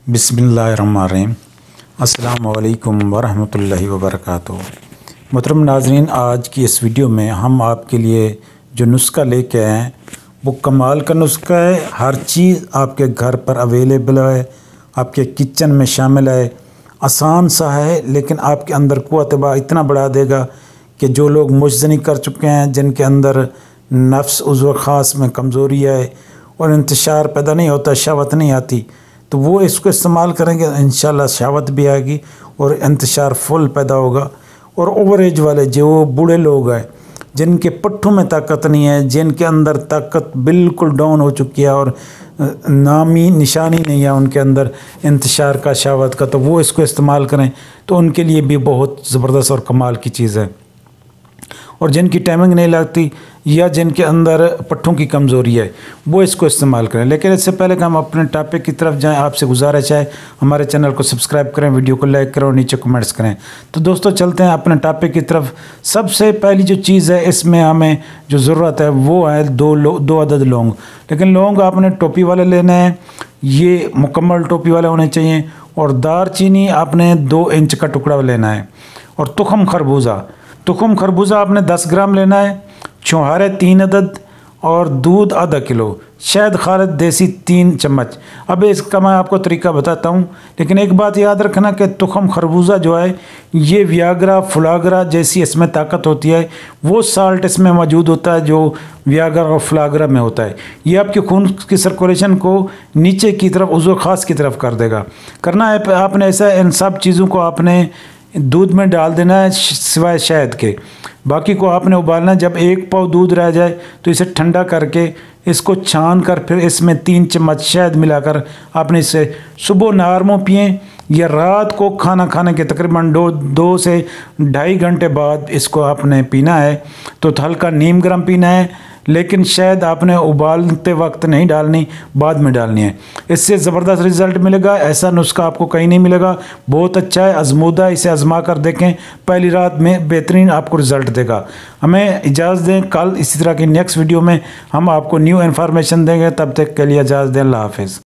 बिस्मिल्लाहिर्रहमानिर्रहीम। अस्सलामु अलैकुम वरहमतुल्लाहि वबरकातुहू। मोहतरम नाज़रीन, आज की इस वीडियो में हम आपके लिए जो नुस्खा लेके आए हैं वो कमाल का नुस्खा है। हर चीज़ आपके घर पर अवेलेबल है, आपके किचन में शामिल है। आसान सा है लेकिन आपके अंदर क़ुव्वत इतना बढ़ा देगा कि जो लोग मुजज़नी कर चुके हैं, जिनके अंदर नफ्स उज़्व ख़ास में कमज़ोरी है और इंतशार पैदा नहीं होता, शहवत नहीं आती, तो वो इसको इस्तेमाल करेंगे इंशाल्लाह शहवत भी आएगी और इंतशार फुल पैदा होगा। और ओवर एज वाले जो बूढ़े लोग हैं, जिनके पट्ठों में ताकत नहीं है, जिनके अंदर ताकत बिल्कुल डाउन हो चुकी है और नामी निशानी नहीं है उनके अंदर इंतशार का, शहवत का, तो वो इसको इस्तेमाल करें तो उनके लिए भी बहुत ज़बरदस्त और कमाल की चीज़ है। और जिनकी टाइमिंग नहीं लगती या जिनके अंदर पट्ठों की कमज़ोरी है वो इसको इस्तेमाल करें। लेकिन इससे पहले कि हम अपने टॉपिक की तरफ जाएं, आपसे गुजारिश है हमारे चैनल को सब्सक्राइब करें, वीडियो को लाइक करें और नीचे कमेंट्स करें। तो दोस्तों चलते हैं अपने टॉपिक की तरफ। सबसे पहली जो चीज़ है इसमें हमें जो ज़रूरत है वो है दो अदद लौंग। लेकिन लौंग आपने टोपी वाले लेने हैं, ये मुकम्मल टोपी वाले होने चाहिए। और दारचीनी आपने 2 इंच का टुकड़ा लेना है। और तुखम खरबूजा आपने 10 ग्राम लेना है। छुहारे 3 अदद और दूध आधा किलो। शहद खालिद देसी 3 चम्मच। अब इसका मैं आपको तरीका बताता हूँ, लेकिन एक बात याद रखना कि तुखम खरबूजा जो है ये वियाग्रा फुलाग्रा जैसी इसमें ताकत होती है, वो साल्ट इसमें मौजूद होता है जो वियाग्रा और फुलाग्रा में होता है। ये आपके खून की सर्कुलेशन को नीचे की तरफ, उज़्व ख़ास की तरफ कर देगा। करना है आपने ऐसा, इन सब चीज़ों को आपने दूध में डाल देना है सिवाय शहद के। बाकी को आपने उबालना है। जब 1 पाव दूध रह जाए तो इसे ठंडा करके इसको छान कर फिर इसमें 3 चम्मच शहद मिलाकर आपने इसे सुबह नहर में पिएँ या रात को खाना खाने के तकरीबन 2 से 2.5 घंटे बाद इसको आपने पीना है। तो हल्का नीम गर्म पीना है, लेकिन शहद आपने उबालते वक्त नहीं डालनी, बाद में डालनी है। इससे ज़बरदस्त रिज़ल्ट मिलेगा। ऐसा नुस्खा आपको कहीं नहीं मिलेगा। बहुत अच्छा है, आज़मूदा, इसे आज़मा कर देखें, पहली रात में बेहतरीन आपको रिज़ल्ट देगा। हमें इजाज़त दें, कल इसी तरह की नेक्स्ट वीडियो में हम आपको न्यू इन्फॉर्मेशन देंगे। तब तक के लिए इजाज़त दें, अल्लाह हाफ़िज़।